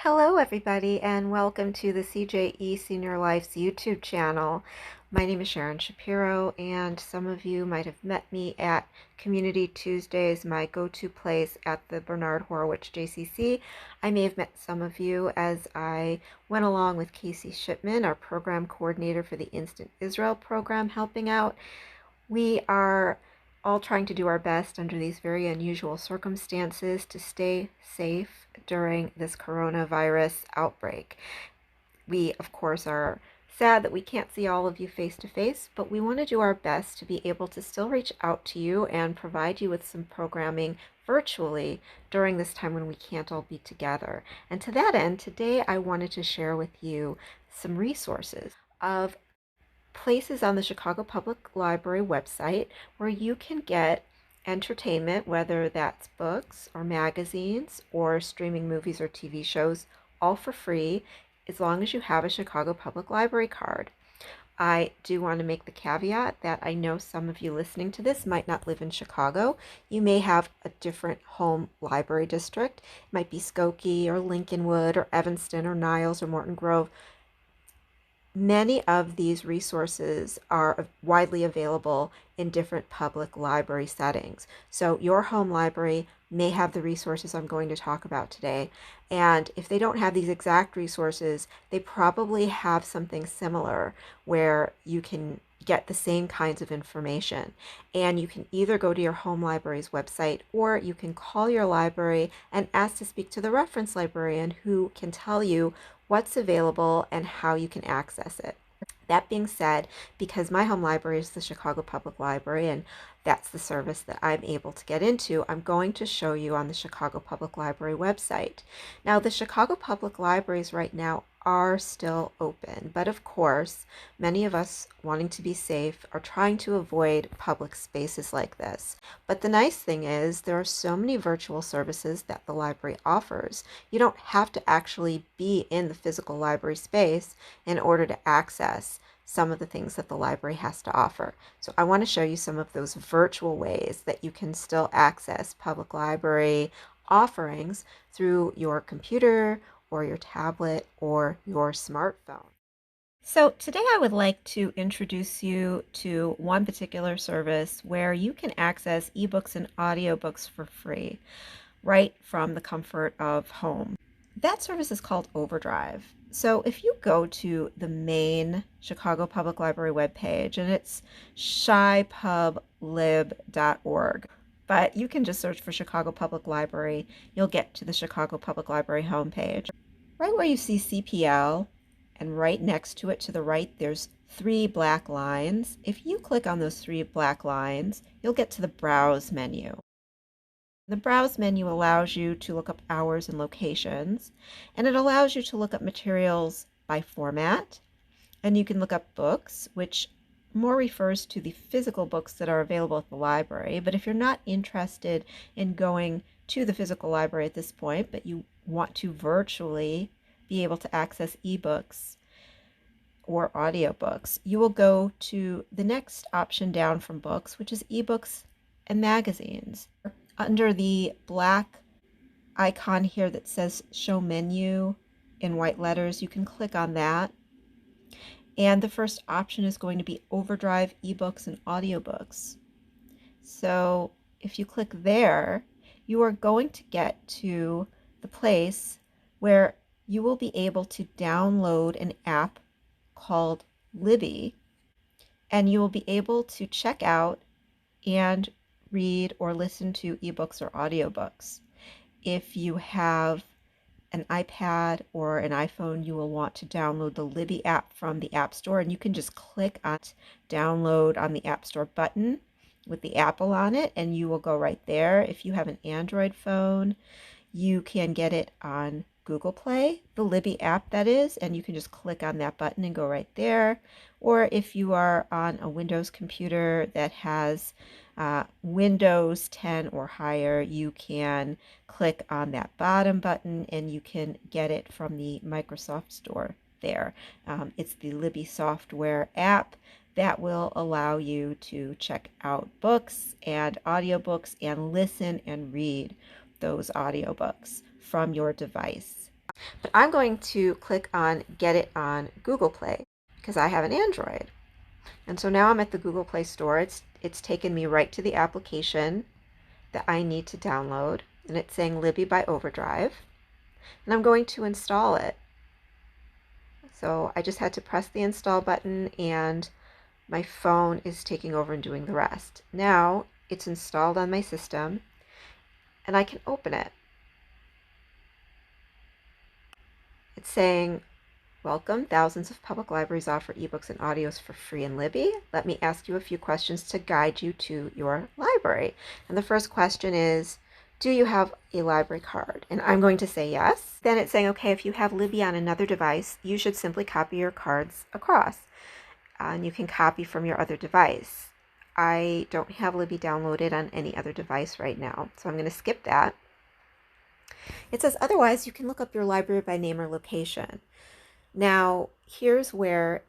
Hello everybody and welcome to the CJE SeniorLife's YouTube channel. My name is Sharon Shapiro and some of you might have met me at Community Tuesdays, my go-to place at the Bernard Horowitz JCC. I may have met some of you as I went along with Casey Shipman, our program coordinator for the Instant Israel program, helping out. We are all trying to do our best under these very unusual circumstances to stay safe during this coronavirus outbreak. We, of course, are sad that we can't see all of you face to face, but we want to do our best to be able to still reach out to you and provide you with some programming virtually during this time when we can't all be together. And to that end, today I wanted to share with you some resources of places on the Chicago Public Library website where you can get entertainment, whether that's books or magazines or streaming movies or TV shows, all for free, as long as you have a Chicago Public Library card. I do want to make the caveat that I know some of you listening to this might not live in Chicago. You may have a different home library district. It might be Skokie or Lincolnwood or Evanston or Niles or Morton Grove. Many of these resources are widely available in different public library settings. So your home library may have the resources I'm going to talk about today. And if they don't have these exact resources, they probably have something similar where you can get the same kinds of information. And you can either go to your home library's website or you can call your library and ask to speak to the reference librarian who can tell you what's available and how you can access it. That being said, because my home library is the Chicago Public Library and that's the service that I'm able to get into, I'm going to show you on the Chicago Public Library website. Now, the Chicago Public Libraries right now are still open, but of course, many of us wanting to be safe are trying to avoid public spaces like this. But the nice thing is there are so many virtual services that the library offers. You don't have to actually be in the physical library space in order to access some of the things that the library has to offer. So I want to show you some of those virtual ways that you can still access public library offerings through your computer or your tablet or your smartphone. So today I would like to introduce you to one particular service where you can access ebooks and audiobooks for free right from the comfort of home. That service is called OverDrive. So if you go to the main Chicago Public Library webpage, and it's chipublib.org, but you can just search for Chicago Public Library. You'll get to the Chicago Public Library homepage. Right where you see CPL, and right next to it to the right, there's 3 black lines. If you click on those 3 black lines, you'll get to the Browse menu. The Browse menu allows you to look up hours and locations, and it allows you to look up materials by format, and you can look up books, which more refers to the physical books that are available at the library. But if you're not interested in going to the physical library at this point, but you want to virtually be able to access ebooks or audiobooks, you will go to the next option down from books, which is ebooks and magazines. Under the black icon here that says Show Menu in white letters, you can click on that. And the first option is going to be OverDrive, eBooks, and audiobooks. So if you click there, you are going to get to the place where you will be able to download an app called Libby, and you will be able to check out and read or listen to ebooks or audiobooks. If you have an iPad or an iPhone, you will want to download the Libby app from the App Store, and you can just click on download on the App Store button with the apple on it, and you will go right there. If you have an Android phone, you can get it on Google Play, the Libby app that is, and you can just click on that button and go right there. Or if you are on a Windows computer that has Windows 10 or higher, you can click on that bottom button and you can get it from the Microsoft Store there. It's the Libby software app that will allow you to check out books and audiobooks and listen and read those audiobooks from your device. But I'm going to click on Get It on Google Play because I have an Android. And so now I'm at the Google Play Store. It's taken me right to the application that I need to download, and it's saying Libby by OverDrive, and I'm going to install it. So I just had to press the install button, and my phone is taking over and doing the rest. Now it's installed on my system, and I can open it. It's saying, welcome, thousands of public libraries offer ebooks and audios for free in Libby. Let me ask you a few questions to guide you to your library. And the first question is, do you have a library card? And I'm going to say yes. Then it's saying, okay, if you have Libby on another device, you should simply copy your cards across. And you can copy from your other device. I don't have Libby downloaded on any other device right now, so I'm going to skip that. It says, otherwise, you can look up your library by name or location. Now, here's where,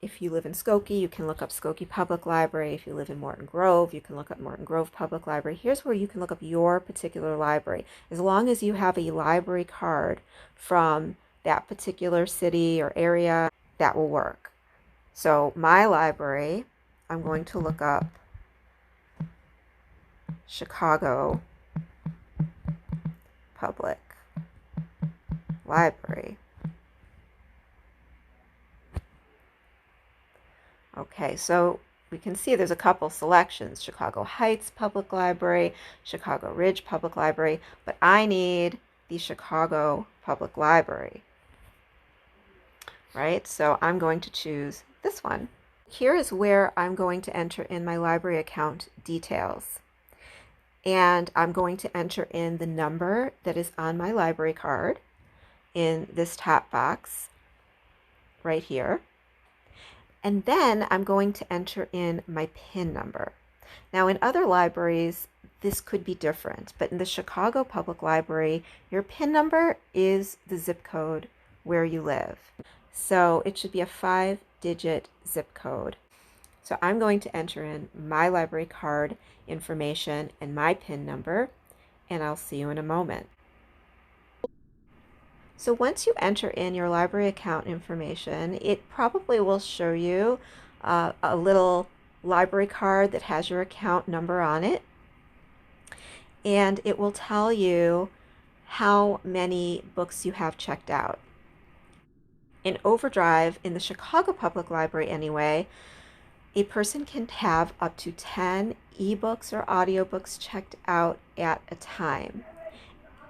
if you live in Skokie, you can look up Skokie Public Library. If you live in Morton Grove, you can look up Morton Grove Public Library. Here's where you can look up your particular library. As long as you have a library card from that particular city or area, that will work. So my library, I'm going to look up Chicago Public Library. Okay, so we can see there's a couple selections, Chicago Heights Public Library, Chicago Ridge Public Library, but I need the Chicago Public Library, right? So I'm going to choose this one. Here is where I'm going to enter in my library account details. And I'm going to enter in the number that is on my library card in this top box right here. And then I'm going to enter in my PIN number. Now in other libraries, this could be different, but in the Chicago Public Library, your PIN number is the zip code where you live. So it should be a 5-digit zip code. So I'm going to enter in my library card information and my PIN number, and I'll see you in a moment. So once you enter in your library account information, it probably will show you a little library card that has your account number on it, and it will tell you how many books you have checked out. In OverDrive, in the Chicago Public Library anyway, a person can have up to 10 ebooks or audiobooks checked out at a time.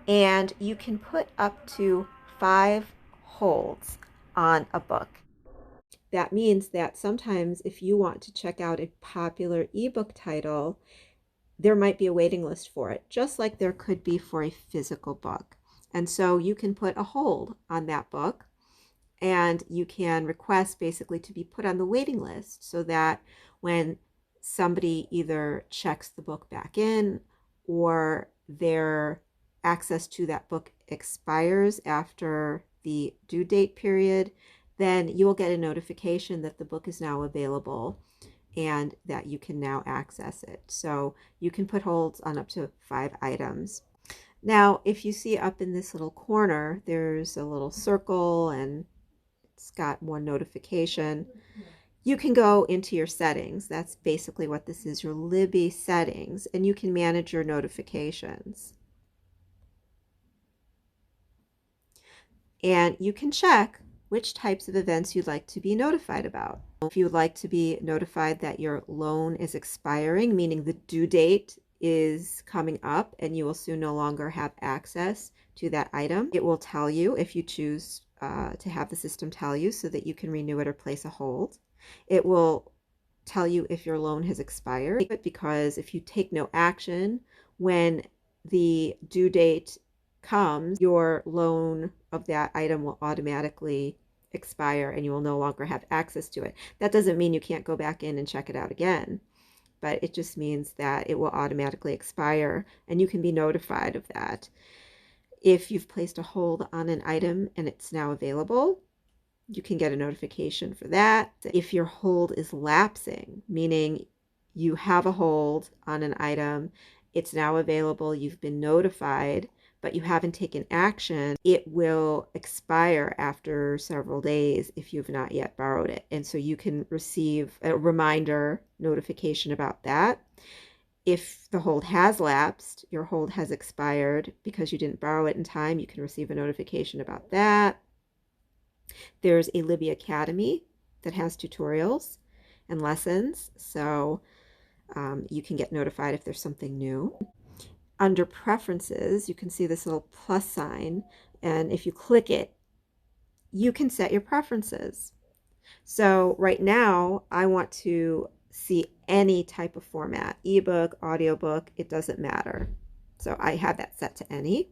And you can put up to 5 holds on a book. That means that sometimes if you want to check out a popular ebook title, there might be a waiting list for it, just like there could be for a physical book. And so you can put a hold on that book, and you can request basically to be put on the waiting list so that when somebody either checks the book back in or their access to that book expires after the due date period, then you will get a notification that the book is now available and that you can now access it. So you can put holds on up to 5 items. Now, if you see up in this little corner, there's a little circle and it's got one notification. You can go into your settings. That's basically what this is, your Libby settings, and you can manage your notifications. And you can check which types of events you'd like to be notified about. If you would like to be notified that your loan is expiring, meaning the due date is coming up and you will soon no longer have access to that item, it will tell you if you choose to have the system tell you so that you can renew it or place a hold. It will tell you if your loan has expired, because if you take no action when the due date comes, your loan of that item will automatically expire and you will no longer have access to it. That doesn't mean you can't go back in and check it out again, but it just means that it will automatically expire and you can be notified of that. If you've placed a hold on an item and it's now available, you can get a notification for that. If your hold is lapsing, meaning you have a hold on an item, it's now available, you've been notified, but you haven't taken action, it will expire after several days if you've not yet borrowed it. And so you can receive a reminder notification about that. If the hold has lapsed, your hold has expired because you didn't borrow it in time, you can receive a notification about that. There's a Libby Academy that has tutorials and lessons, so you can get notified if there's something new. Under preferences, you can see this little plus sign, and if you click it, you can set your preferences. So right now, I want to see any type of format, ebook, audiobook, it doesn't matter. So I have that set to any.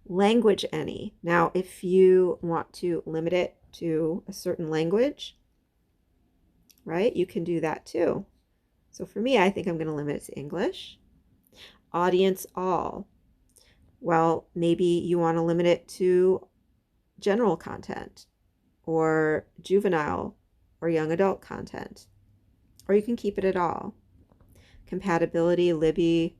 Language any. Now, if you want to limit it to a certain language, right, you can do that too. So for me, I think I'm going to limit it to English. Audience all. Well, maybe you want to limit it to general content or juvenile or young adult content, or you can keep it at all. Compatibility, Libby.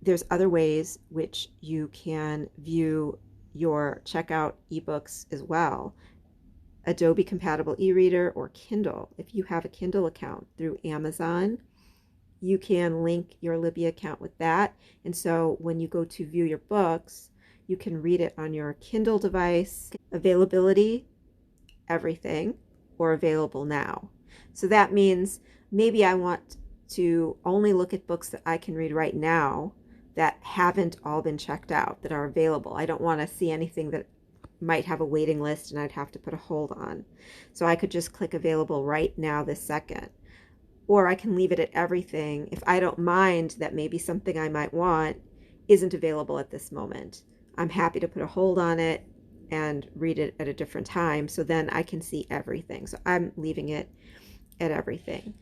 There's other ways which you can view your checkout ebooks as well. Adobe compatible e-reader or Kindle. If you have a Kindle account through Amazon, you can link your Libby account with that. And so when you go to view your books, you can read it on your Kindle device. Availability, everything, or available now. So that means maybe I want to only look at books that I can read right now that haven't all been checked out, that are available. I don't want to see anything that might have a waiting list and I'd have to put a hold on. So I could just click available right now this second. Or I can leave it at everything if I don't mind that maybe something I might want isn't available at this moment. I'm happy to put a hold on it and read it at a different time, so then I can see everything. So I'm leaving it at everything.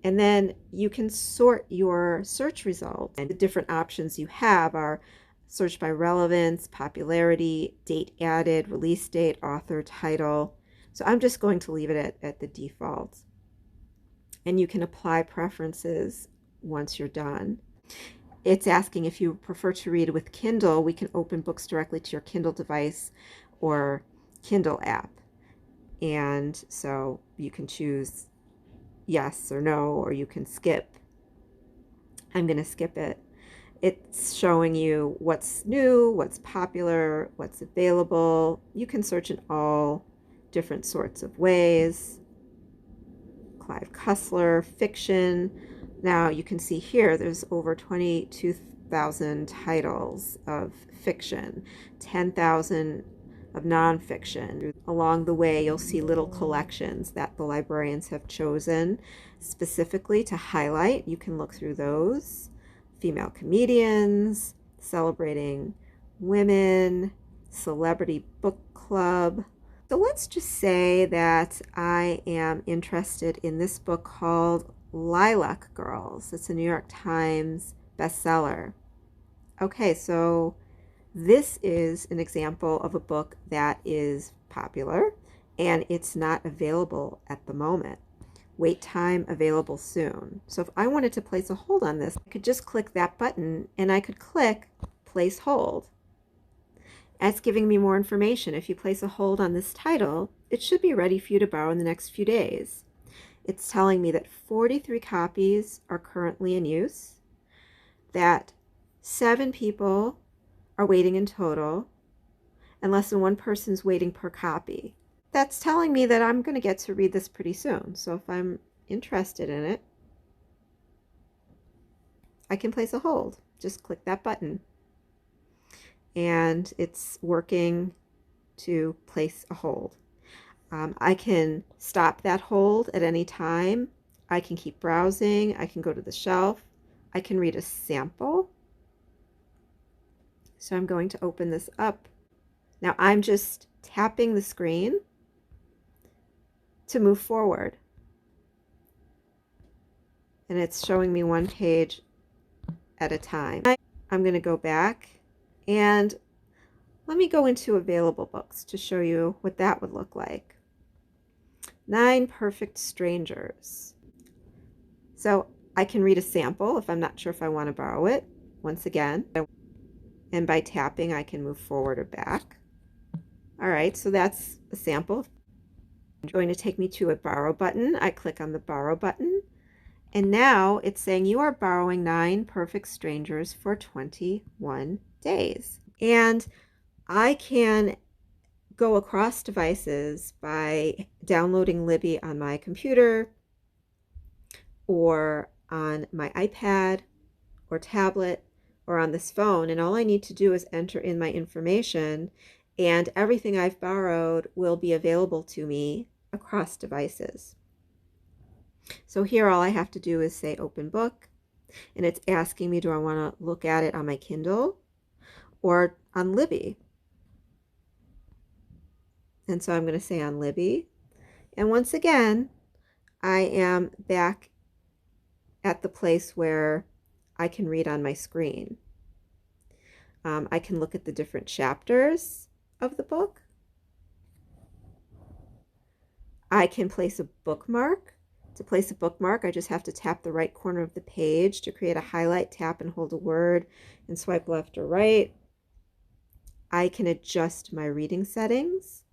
And then you can sort your search results. And the different options you have are search by relevance, popularity, date added, release date, author, title. So I'm just going to leave it at the default. And you can apply preferences once you're done. It's asking if you prefer to read with Kindle, we can open books directly to your Kindle device or Kindle app. And so you can choose yes or no, or you can skip. I'm going to skip it. It's showing you what's new, what's popular, what's available. You can search in all different sorts of ways. Clive Cussler, fiction. Now you can see here there's over 22,000 titles of fiction, 10,000 of nonfiction. Along the way, you'll see little collections that the librarians have chosen specifically to highlight. You can look through those. Female comedians, celebrating women, celebrity book club. So let's just say that I am interested in this book called Lilac Girls. It's a New York Times bestseller. Okay, so this is an example of a book that is popular and it's not available at the moment. Wait time available soon. So if I wanted to place a hold on this, I could just click that button and I could click place hold. That's giving me more information. If you place a hold on this title, it should be ready for you to borrow in the next few days. It's telling me that 43 copies are currently in use, that 7 people are waiting in total, and less than 1 person's waiting per copy. That's telling me that I'm going to get to read this pretty soon. So if I'm interested in it, I can place a hold. Just click that button. And it's working to place a hold. I can stop that hold at any time. I can keep browsing. I can go to the shelf. I can read a sample. So I'm going to open this up. Now I'm just tapping the screen to move forward. And it's showing me 1 page at a time. I'm going to go back and let me go into available books to show you what that would look like. 9 Perfect Strangers. So I can read a sample if I'm not sure if I want to borrow it, once again. and by tapping I can move forward or back. All right, so that's a sample. It's going to take me to a borrow button. I click on the borrow button, and now it's saying you are borrowing 9 Perfect Strangers for 21 days. And I can go across devices by downloading Libby on my computer or on my iPad or tablet or on this phone, and all I need to do is enter in my information, and everything I've borrowed will be available to me across devices. So here all I have to do is say open book, and it's asking me, do I want to look at it on my Kindle or on Libby? And so I'm going to say on Libby. And once again, I am back at the place where I can read on my screen. I can look at the different chapters of the book. I can place a bookmark. To place a bookmark, I just have to tap the right corner of the page to create a highlight, tap and hold a word, and swipe left or right. I can adjust my reading settings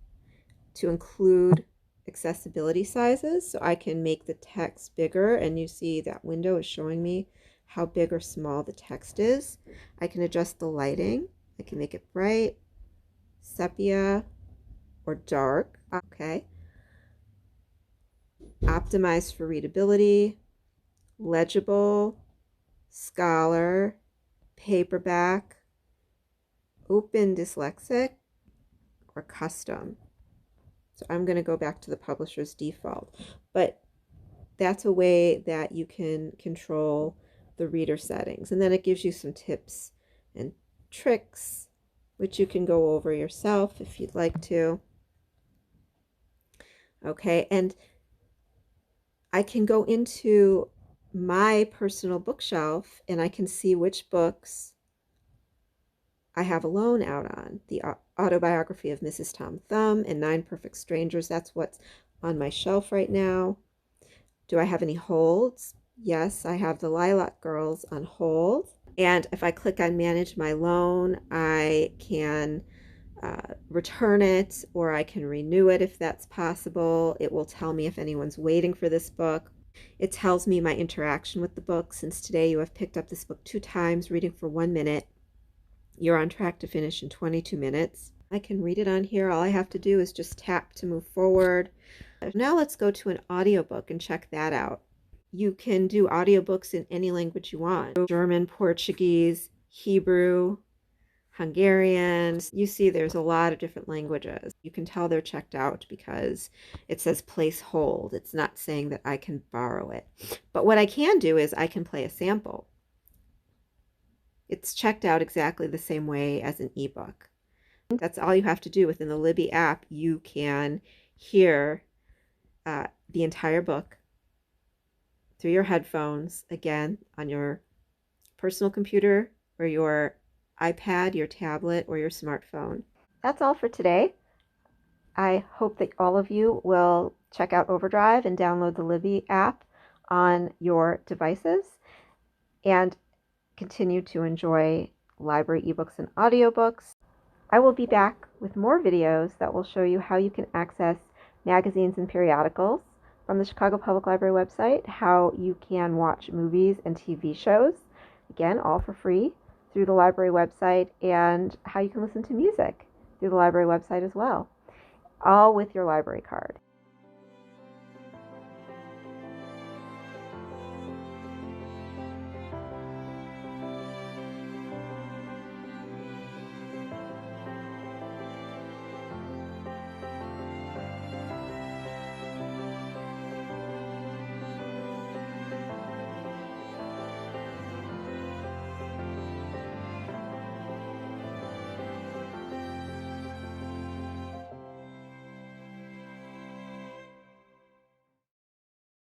to include accessibility sizes, so I can make the text bigger, and you see that window is showing me how big or small the text is. I can adjust the lighting. I can make it bright, sepia, or dark. Okay. Optimize for readability, legible, scholar, paperback, open dyslexic, or custom. So I'm going to go back to the publisher's default, but that's a way that you can control the reader settings. And then it gives you some tips and tricks, which you can go over yourself if you'd like to. Okay, and I can go into my personal bookshelf and I can see which books I have a loan out on. The Autobiography of Mrs. Tom Thumb and 9 Perfect Strangers. That's what's on my shelf right now. Do I have any holds? Yes, I have the Lilac Girls on hold. And if I click on Manage My Loan, I can return it, or I can renew it if that's possible. It will tell me if anyone's waiting for this book. It tells me my interaction with the book. Since today you have picked up this book 2 times, reading for 1 minute. You're on track to finish in 22 minutes. I can read it on here. All I have to do is just tap to move forward. Now let's go to an audiobook and check that out. You can do audiobooks in any language you want. German, Portuguese, Hebrew, Hungarian. You see there's a lot of different languages. You can tell they're checked out because it says place hold. It's not saying that I can borrow it. But what I can do is I can play a sample. It's checked out exactly the same way as an ebook. That's all you have to do. Within the Libby app, you can hear the entire book through your headphones, again, on your personal computer or your iPad, your tablet, or your smartphone. That's all for today. I hope that all of you will check out OverDrive and download the Libby app on your devices and continue to enjoy library ebooks and audiobooks. I will be back with more videos that will show you how you can access magazines and periodicals from the Chicago Public Library website, how you can watch movies and TV shows, again, all for free through the library website, and how you can listen to music through the library website as well, all with your library card.